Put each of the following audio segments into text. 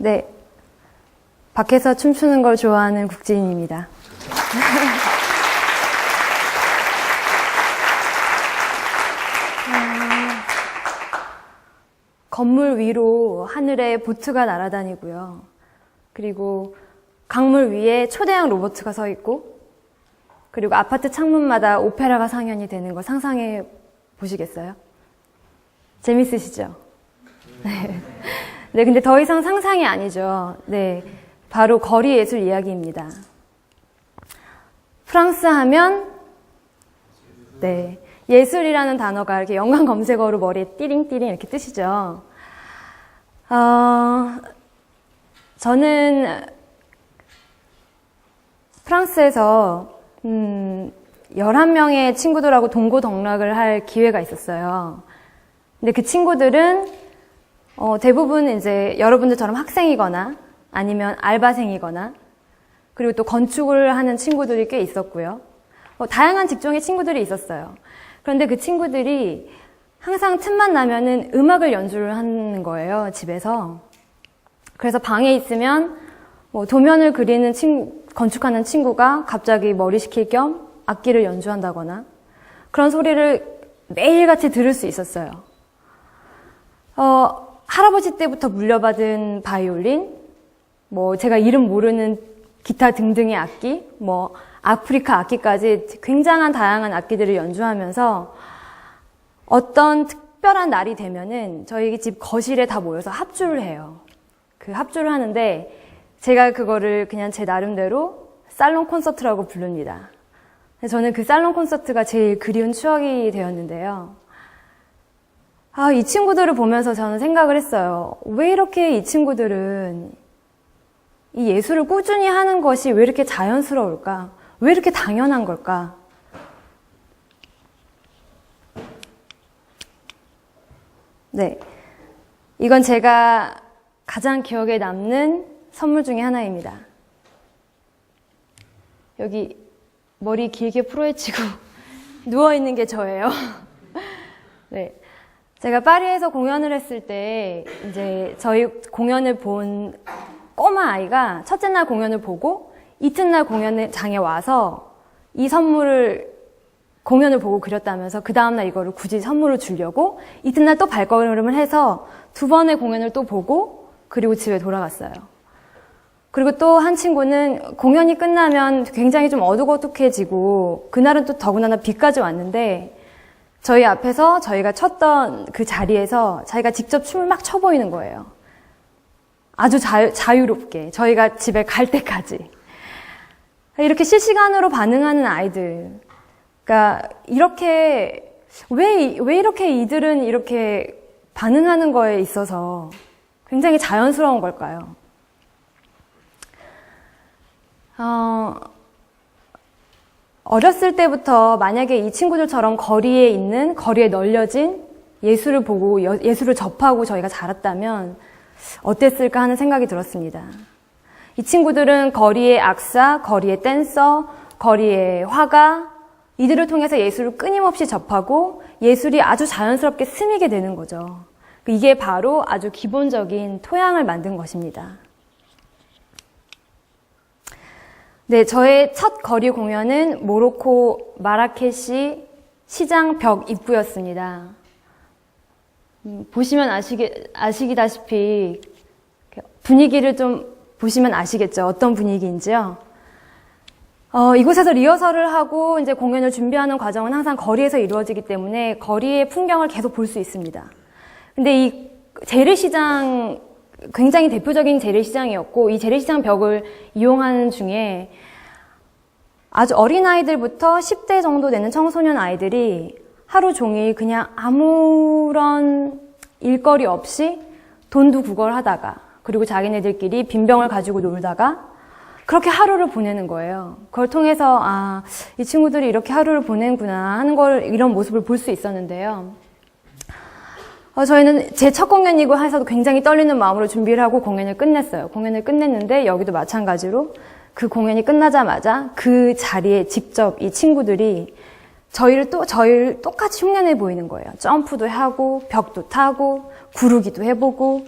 네, 밖에서 춤추는 걸 좋아하는 국진입니다. 건물 위로 하늘에 보트가 날아다니고요. 그리고 강물 위에 초대형 로봇가 서 있고, 그리고 아파트 창문마다 오페라가 상연이 되는 거 상상해 보시겠어요? 재밌으시죠? 네. 네, 근데 더 이상 상상이 아니죠. 네. 바로 거리 예술 이야기입니다. 프랑스 하면, 네. 예술이라는 단어가 이렇게 연관 검색어로 머리에 띠링띠링 이렇게 뜨시죠. 저는 프랑스에서 11명의 친구들하고 동고동락을 할 기회가 있었어요. 근데 그 친구들은 대부분 이제 여러분들처럼 학생이거나 아니면 알바생이거나 그리고 또 건축을 하는 친구들이 꽤 있었고요. 다양한 직종의 친구들이 있었어요. 그런데 그 친구들이 항상 틈만 나면은 음악을 연주를 하는 거예요, 집에서. 그래서 방에 있으면 도면을 그리는 건축하는 친구가 갑자기 머리 식힐 겸 악기를 연주한다거나 그런 소리를 매일같이 들을 수 있었어요. 할아버지 때부터 물려받은 바이올린, 제가 이름 모르는 기타 등등의 악기, 아프리카 악기까지 굉장한 다양한 악기들을 연주하면서 어떤 특별한 날이 되면은 저희 집 거실에 다 모여서 합주를 해요. 그 합주를 하는데 제가 그거를 그냥 제 나름대로 살롱 콘서트라고 부릅니다. 저는 그 살롱 콘서트가 제일 그리운 추억이 되었는데요. 이 친구들을 보면서 저는 생각을 했어요. 왜 이렇게 이 친구들은 이 예술을 꾸준히 하는 것이 왜 이렇게 자연스러울까? 왜 이렇게 당연한 걸까? 네. 이건 제가 가장 기억에 남는 선물 중에 하나입니다. 여기 머리 길게 풀어헤치고 누워있는 게 저예요. 네. 제가 파리에서 공연을 했을 때 이제 저희 공연을 본 꼬마 아이가 첫째 날 공연을 보고 이튿날 공연장에 와서 이 공연을 보고 그렸다면서 그 다음날 이거를 굳이 선물을 주려고 이튿날 또 발걸음을 해서 2번의 공연을 또 보고 그리고 집에 돌아갔어요. 그리고 또 한 친구는 공연이 끝나면 굉장히 좀 어둑어둑해지고 그날은 또 더구나 비까지 왔는데 저희 앞에서 저희가 췄던 그 자리에서 자기가 직접 춤을 막 춰 보이는 거예요. 아주 자유롭게 저희가 집에 갈 때까지. 이렇게 실시간으로 반응하는 아이들. 그러니까 왜 이렇게 이들은 이렇게 반응하는 거에 있어서 굉장히 자연스러운 걸까요? 어렸을 때부터 만약에 이 친구들처럼 거리에 널려진 예술을 보고 예술을 접하고 저희가 자랐다면 어땠을까 하는 생각이 들었습니다. 이 친구들은 거리의 악사, 거리의 댄서, 거리의 화가 이들을 통해서 예술을 끊임없이 접하고 예술이 아주 자연스럽게 스미게 되는 거죠. 이게 바로 아주 기본적인 토양을 만든 것입니다. 네, 저의 첫 거리 공연은 모로코 마라케시 시장 벽 입구였습니다. 보시면 아시다시피 분위기를 좀 보시면 아시겠죠? 어떤 분위기인지요? 이곳에서 리허설을 하고 이제 공연을 준비하는 과정은 항상 거리에서 이루어지기 때문에 거리의 풍경을 계속 볼 수 있습니다. 근데 이 재래시장 굉장히 대표적인 재래시장이었고 이 재래시장 벽을 이용하는 중에 아주 어린아이들부터 10대 정도 되는 청소년 아이들이 하루 종일 그냥 아무런 일거리 없이 돈두구걸하다가 그리고 자기네들끼리 빈병을 가지고 놀다가 그렇게 하루를 보내는 거예요. 그걸 통해서 이 친구들이 이렇게 하루를 보내는구나 하는 이런 모습을 볼 수 있었는데요. 저희는 제 첫 공연이고 해서도 굉장히 떨리는 마음으로 준비를 하고 공연을 끝냈어요. 공연을 끝냈는데 여기도 마찬가지로 그 공연이 끝나자마자 그 자리에 직접 이 친구들이 저희를 똑같이 흉내내 보이는 거예요. 점프도 하고 벽도 타고 구르기도 해보고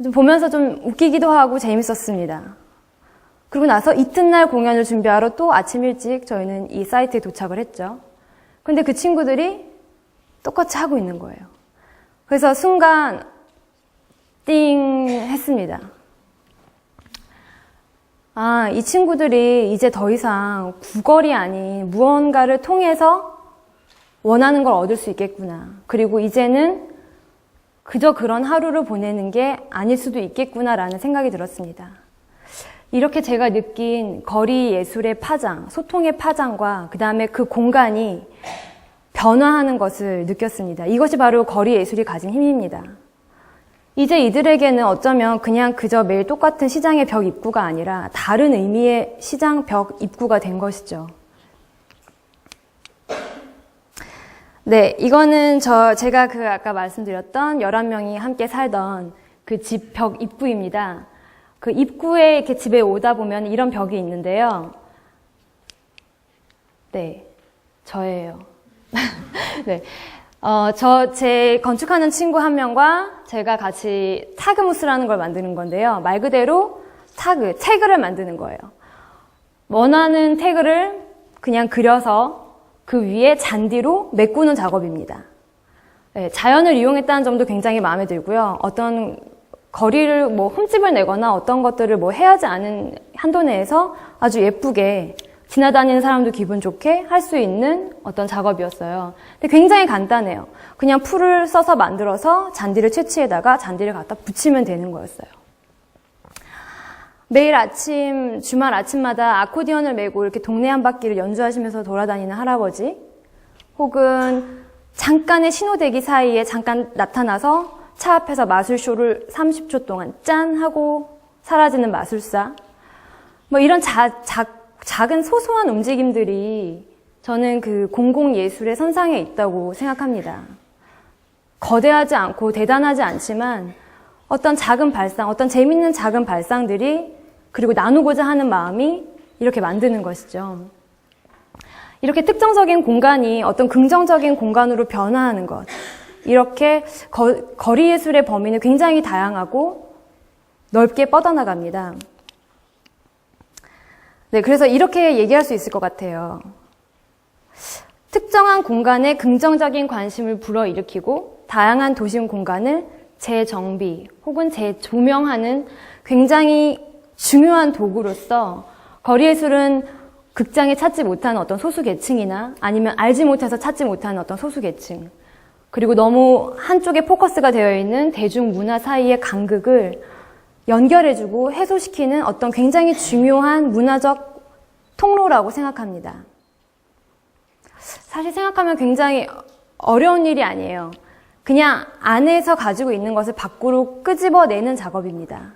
좀 보면서 좀 웃기기도 하고 재밌었습니다. 그리고 나서 이튿날 공연을 준비하러 또 아침 일찍 저희는 이 사이트에 도착을 했죠. 근데 그 친구들이 똑같이 하고 있는 거예요. 그래서 순간 띵 했습니다. 아, 이 친구들이 이제 더 이상 구걸이 아닌 무언가를 통해서 원하는 걸 얻을 수 있겠구나. 그리고 이제는 그저 그런 하루를 보내는 게 아닐 수도 있겠구나라는 생각이 들었습니다. 이렇게 제가 느낀 거리 예술의 파장, 소통의 파장과 그 다음에 그 공간이 변화하는 것을 느꼈습니다. 이것이 바로 거리 예술이 가진 힘입니다. 이제 이들에게는 어쩌면 그냥 그저 매일 똑같은 시장의 벽 입구가 아니라 다른 의미의 시장 벽 입구가 된 것이죠. 네, 이거는 제가 아까 말씀드렸던 11명이 함께 살던 그 집 벽 입구입니다. 그 입구에 이렇게 집에 오다 보면 이런 벽이 있는데요. 네, 저예요. 네. 제 건축하는 친구 한 명과 제가 같이 타그무스라는 걸 만드는 건데요. 말 그대로 태그를 만드는 거예요. 원하는 태그를 그냥 그려서 그 위에 잔디로 메꾸는 작업입니다. 네, 자연을 이용했다는 점도 굉장히 마음에 들고요. 어떤 거리를 흠집을 내거나 어떤 것들을 해야지 않은 한도 내에서 아주 예쁘게 지나다니는 사람도 기분 좋게 할 수 있는 어떤 작업이었어요. 근데 굉장히 간단해요. 그냥 풀을 써서 만들어서 잔디를 채취에다가 잔디를 갖다 붙이면 되는 거였어요. 매일 아침, 주말 아침마다 아코디언을 메고 이렇게 동네 한 바퀴를 연주하시면서 돌아다니는 할아버지, 혹은 잠깐의 신호대기 사이에 잠깐 나타나서 차 앞에서 마술쇼를 30초 동안 짠 하고 사라지는 마술사, 이런 작은 소소한 움직임들이 저는 그 공공예술의 선상에 있다고 생각합니다. 거대하지 않고 대단하지 않지만 어떤 작은 발상, 어떤 재밌는 작은 발상들이 그리고 나누고자 하는 마음이 이렇게 만드는 것이죠. 이렇게 특정적인 공간이 어떤 긍정적인 공간으로 변화하는 것. 이렇게 거리예술의 범위는 굉장히 다양하고 넓게 뻗어나갑니다. 네, 그래서 이렇게 얘기할 수 있을 것 같아요. 특정한 공간에 긍정적인 관심을 불어일으키고 다양한 도심 공간을 재정비 혹은 재조명하는 굉장히 중요한 도구로서 거리예술은 극장에 찾지 못하는 어떤 소수계층이나 아니면 알지 못해서 찾지 못하는 어떤 소수계층, 그리고 너무 한쪽에 포커스가 되어 있는 대중문화 사이의 간극을 연결해주고 해소시키는 어떤 굉장히 중요한 문화적 통로라고 생각합니다. 사실 생각하면 굉장히 어려운 일이 아니에요. 그냥 안에서 가지고 있는 것을 밖으로 끄집어내는 작업입니다.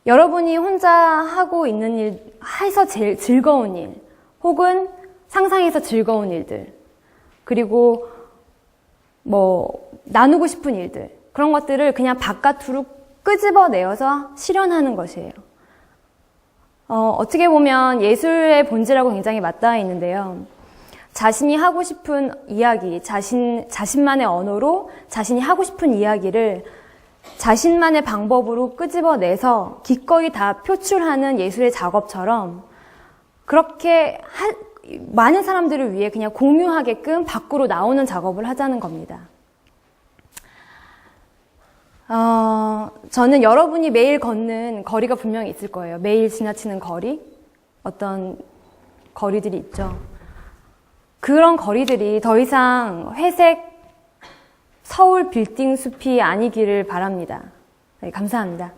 여러분이 혼자 하고 있는 일, 해서 제일 즐거운 일, 혹은 상상해서 즐거운 일들, 그리고 나누고 싶은 일들, 그런 것들을 그냥 바깥으로 끄집어내어서 실현하는 것이에요. 어떻게 보면 예술의 본질하고 굉장히 맞닿아 있는데요. 자신이 하고 싶은 이야기, 자신만의 언어로 자신이 하고 싶은 이야기를 자신만의 방법으로 끄집어내서 기꺼이 다 표출하는 예술의 작업처럼 그렇게 많은 사람들을 위해 그냥 공유하게끔 밖으로 나오는 작업을 하자는 겁니다. 저는 여러분이 매일 걷는 거리가 분명히 있을 거예요. 매일 지나치는 거리, 어떤 거리들이 있죠. 그런 거리들이 더 이상 회색 서울 빌딩 숲이 아니기를 바랍니다. 네, 감사합니다.